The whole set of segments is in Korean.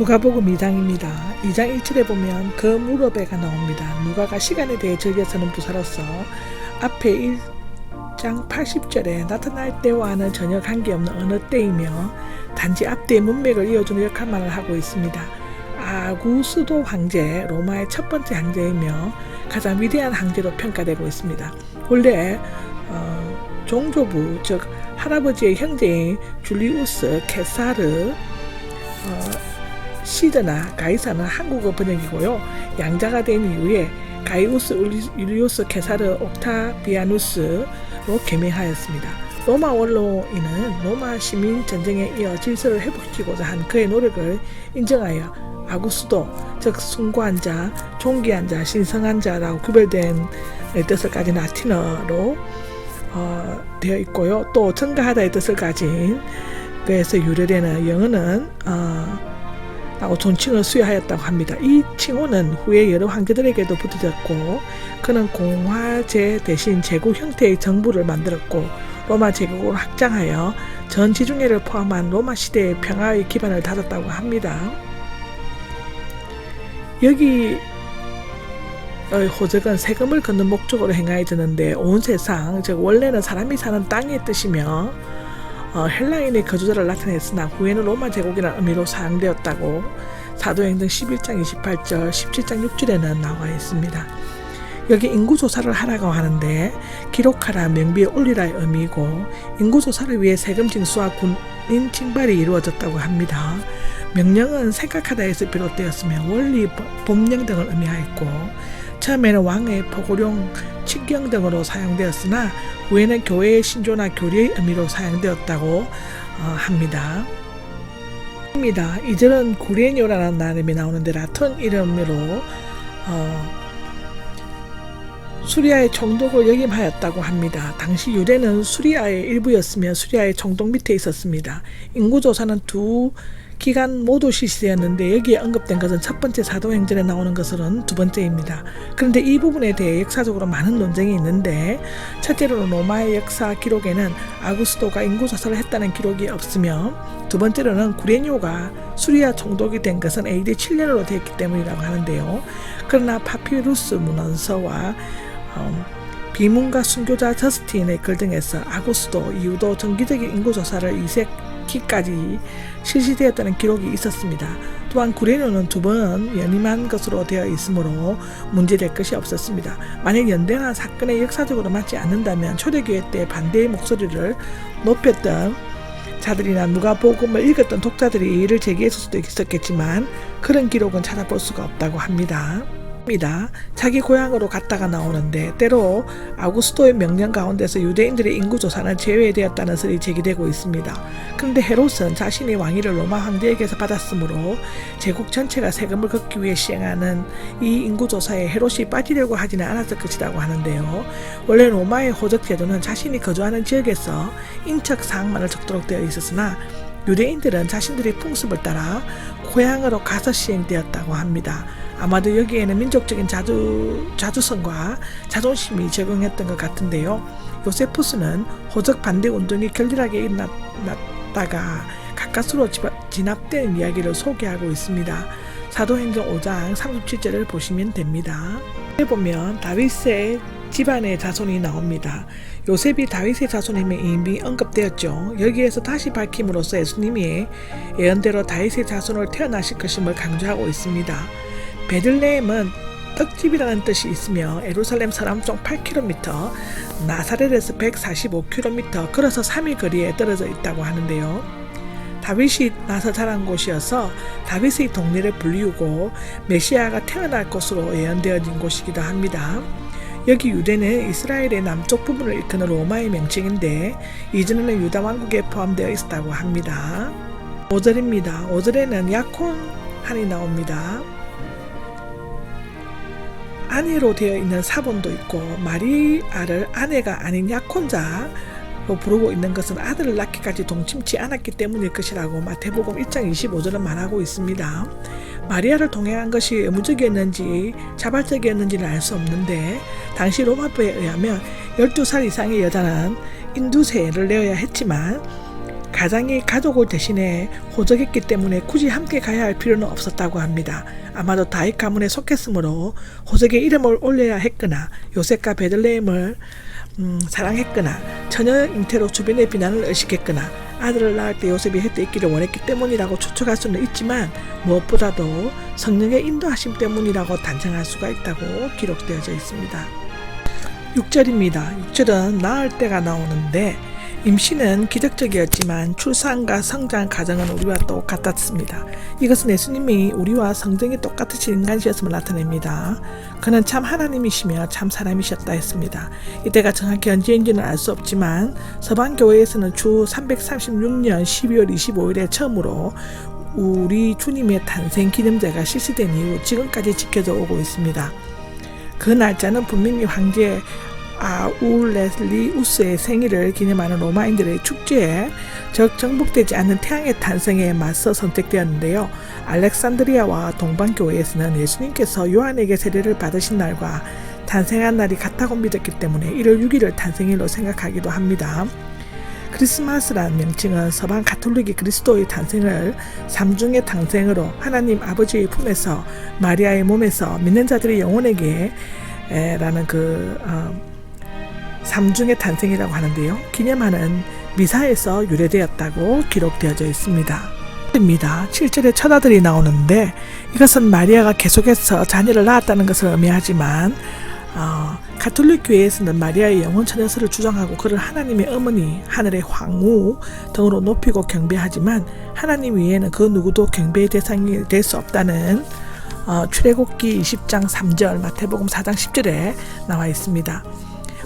누가복음 2장입니다. 2장 1절에 보면 그 무렵에가 나옵니다. 누가가 시간에 대해 즐겨서는 부사로서 앞에 1장 80절에 나타날 때와는 전혀 관계없는 어느 때이며 단지 앞뒤의 문맥을 이어주는 역할만을 하고 있습니다. 아구스도 황제, 로마의 첫 번째 황제이며 가장 위대한 황제로 평가되고 있습니다. 원래 종조부, 즉 할아버지의 형제인 줄리우스 케사르 시드나 가이사는 한국어 번역이고요. 양자가 된 이후에 가이우스 율리우스 케사르 옥타비아누스로 개명하였습니다. 로마 원로인은 로마 시민 전쟁에 이어 질서를 회복시키고자 한 그의 노력을 인정하여 아구스도, 즉 숭고한 자, 존귀한 자, 신성한 자라고 구별된 뜻을 가진 라틴어로 되어 있고요. 또 증가하다의 뜻을 가진 그에서 유래되는 영어는 라고 존칭을 수여하였다고 합니다. 이 칭호는 후에 여러 황제들에게도 붙어졌고 그는 공화제 대신 제국 형태의 정부를 만들었고 로마 제국을 확장하여 전 지중해를 포함한 로마 시대의 평화의 기반을 다졌다고 합니다. 여기 호적은 세금을 걷는 목적으로 행하여졌는데 온 세상, 즉 원래는 사람이 사는 땅의 뜻이며 헬라인의 거주자를 나타냈으나 후에는 로마 제국이라는 의미로 사용되었다고 사도행전 11장 28절, 17장 6절에는 나와 있습니다. 여기 인구조사를 하라고 하는데 기록하라, 명비에 올리라의 의미고 인구조사를 위해 세금 징수와 군인 징발이 이루어졌다고 합니다. 명령은 생각하다에서 비롯되었으며 원리, 법령 등을 의미하였고 처음에는 왕의 포고령, 칙경 등으로 사용되었으나 후에는 교회의 신조나 교리의 의미로 사용되었다고 합니다. 2절은 구레뇨라는 나름이 나오는데 라틴 이름으로 수리아의 총독을 역임하였다고 합니다. 당시 유대는 수리아의 일부였으며 수리아의 총독 밑에 있었습니다. 인구조사는 두 기간 모두 실시되었는데 여기에 언급된 것은 첫 번째 사도행전에 나오는 것은 두 번째입니다. 그런데 이 부분에 대해 역사적으로 많은 논쟁이 있는데 첫째로는 로마의 역사 기록에는 아구스도가 인구조사를 했다는 기록이 없으며 두 번째로는 구레뇨가 수리아 총독이 된 것은 AD 7년으로 되었기 때문이라고 하는데요. 그러나 파피루스 문헌서와 비문가 순교자 저스틴의 글 등에서 아구스도 이후도 정기적인 인구조사를 2세기까지 실시되었다는 기록이 있었습니다. 또한 구레뇨는 두 번 연임한 것으로 되어 있으므로 문제될 것이 없었습니다. 만약 연대나 사건에 역사적으로 맞지 않는다면 초대교회 때 반대의 목소리를 높였던 자들이나 누가복음을 읽었던 독자들이 이의를 제기했을 수도 있었겠지만 그런 기록은 찾아볼 수가 없다고 합니다. 자기 고향으로 갔다가 나오는데 때로 아구스도의 명령 가운데서 유대인들의 인구조사는 제외되었다는 설이 제기되고 있습니다. 그런데 헤롯은 자신이 왕위를 로마 황제에게서 받았으므로 제국 전체가 세금을 걷기 위해 시행하는 이 인구조사에 헤롯이 빠지려고 하지는 않았을 것이라고 하는데요. 원래 로마의 호적 제도는 자신이 거주하는 지역에서 인적 사항만을 적도록 되어 있었으나 유대인들은 자신들의 풍습을 따라 고향으로 가서 시행되었다고 합니다. 아마도 여기에는 민족적인 자주성과 자존심이 적용했던 것 같은데요. 요세푸스는 호적 반대 운동이 결렬하게 일어났다가 가까스로 진압된 이야기를 소개하고 있습니다. 사도행전 5장 37절을 보시면 됩니다. 여기 보면 다윗의 집안의 자손이 나옵니다. 요셉이 다윗의 자손임의 이미 언급되었죠. 여기에서 다시 밝힘으로써 예수님이 예언대로 다윗의 자손을 태어나실 것임을 강조하고 있습니다. 베들레헴은 떡집이라는 뜻이 있으며 예루살렘 서남쪽 8km, 나사렛에서 145km 걸어서 3일 거리에 떨어져 있다고 하는데요. 다윗이 나서 자란 곳이어서 다윗의 동네를 불리우고 메시아가 태어날 곳으로 예언되어진 곳이기도 합니다. 여기 유대는 이스라엘의 남쪽 부분을 일컫는 로마의 명칭인데 이전에는 유다 왕국에 포함되어 있었다고 합니다. 5절입니다. 5절에는 야콘한이 나옵니다. 아내로 되어 있는 사본도 있고 마리아를 아내가 아닌 약혼자로 부르고 있는 것은 아들을 낳기까지 동침치 않았기 때문일 것이라고 마태복음 1장 25절은 말하고 있습니다. 마리아를 동행한 것이 의무적이었는지 자발적이었는지는 알 수 없는데 당시 로마법에 의하면 12살 이상의 여자는 인두세를 내어야 했지만 가장이 가족을 대신해 호적했기 때문에 굳이 함께 가야 할 필요는 없었다고 합니다. 아마도 다윗 가문에 속했으므로 호적에 이름을 올려야 했거나 요셉과 베들레헴을 사랑했거나 처녀 잉태로 주변의 비난을 의식했거나 아들을 낳을 때 요셉이 혜택 있기를 원했기 때문이라고 추측할 수는 있지만 무엇보다도 성령의 인도하심 때문이라고 단정할 수가 있다고 기록되어져 있습니다. 6절입니다. 6절은 낳을 때가 나오는데 임신은 기적적이었지만 출산과 성장 과정은 우리와 똑같았습니다. 이것은 예수님이 우리와 성정이 똑같으신 인간이셨음을 나타냅니다. 그는 참 하나님이시며 참 사람이셨다 했습니다. 이때가 정확히 언제인지는 알 수 없지만 서방교회에서는 주 336년 12월 25일에 처음으로 우리 주님의 탄생 기념제가 실시된 이후 지금까지 지켜져 오고 있습니다. 그 날짜는 분명히 황제 아울레리우스의 생일을 기념하는 로마인들의 축제에 즉 정복되지 않는 태양의 탄생에 맞서 선택되었는데요. 알렉산드리아와 동방교회에서는 예수님께서 요한에게 세례를 받으신 날과 탄생한 날이 같다고 믿었기 때문에 1월 6일을 탄생일로 생각하기도 합니다. 크리스마스라는 명칭은 서방 가톨릭이 그리스도의 탄생을 삼중의 탄생으로 하나님 아버지의 품에서 마리아의 몸에서 믿는 자들의 영혼에게 라는 삼중의 탄생이라고 하는데요. 기념하는 미사에서 유래되었다고 기록되어져 있습니다. 7절에 첫 아들이 나오는데 이것은 마리아가 계속해서 자녀를 낳았다는 것을 의미하지만 가톨릭 교회에서는 마리아의 영혼 처녀서를 주장하고 그를 하나님의 어머니, 하늘의 황후 등으로 높이고 경배하지만 하나님 외에는 그 누구도 경배의 대상이 될 수 없다는 출애굽기 20장 3절, 마태복음 4장 10절에 나와 있습니다.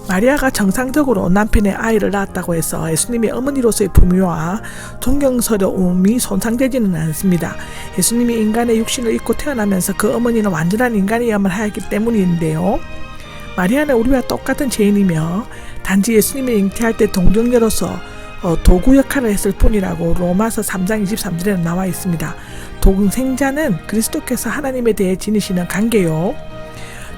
마리아가 정상적으로 남편의 아이를 낳았다고 해서 예수님의 어머니로서의 품위와 존경스러움이 손상되지는 않습니다. 예수님이 인간의 육신을 입고 태어나면서 그 어머니는 완전한 인간이어야만 하였기 때문인데요. 마리아는 우리와 똑같은 죄인이며 단지 예수님을 잉태할 때 동정녀로서 도구 역할을 했을 뿐이라고 로마서 3장 23절에 나와 있습니다. 동생자는 그리스도께서 하나님에 대해 지니시는 관계요.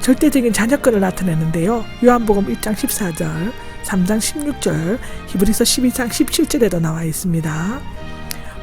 절대적인 자녀권을 나타내는데요. 요한복음 1장 14절, 3장 16절, 히브리서 12장 17절에도 나와 있습니다.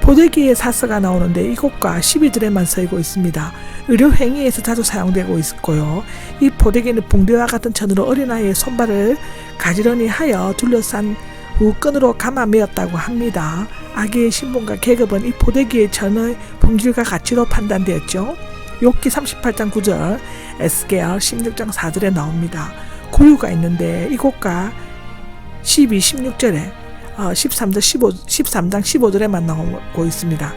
포대기의 사서가 나오는데 이곳과 12절에만 쓰이고 있습니다. 의료 행위에서 자주 사용되고 있고요. 이 포대기는 붕대와 같은 천으로 어린아이의 손발을 가지런히 하여 둘러싼 후 끈으로 감아 매었다고 합니다. 아기의 신분과 계급은 이 포대기의 천의 품질과 가치로 판단되었죠. 욥기 38장 9절, 에스겔 16장 4절에 나옵니다. 구유가 있는데 이곳과 12, 16절에 13장 15절에만 나오고 있습니다.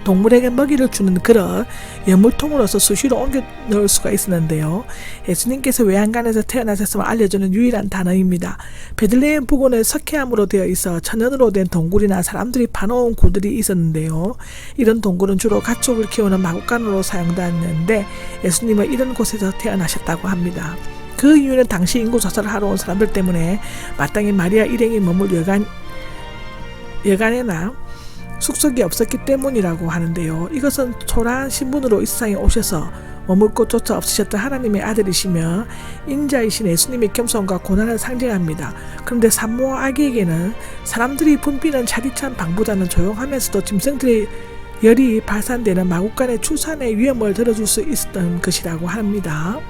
동물에게 먹이를 주는 그릇, 예물통으로서 수시로 옮겨 넣을 수가 있었는데요. 예수님께서 외양간에서 태어나셨음을 알려주는 유일한 단어입니다. 베들레헴 부근은 석회암으로 되어 있어 천연으로 된 동굴이나 사람들이 파놓은 굴들이 있었는데요. 이런 동굴은 주로 가축을 키우는 마구간으로 사용되었는데 예수님은 이런 곳에서 태어나셨다고 합니다. 그 이유는 당시 인구 조사를 하러 온 사람들 때문에 마땅히 마리아 일행이 머물 여간에나 숙석이 없었기 때문이라고 하는데요. 이것은 초라한 신분으로 이 세상에 오셔서 머물 곳조차 없으셨던 하나님의 아들이시며 인자이신 예수님의 겸손과 고난을 상징합니다. 그런데 산모와 아기에게는 사람들이 붐비는 차디찬 방보다는 조용하면서도 짐승들의 열이 발산되는 마구간의 출산의 위험을 들어줄 수 있었던 것이라고 합니다.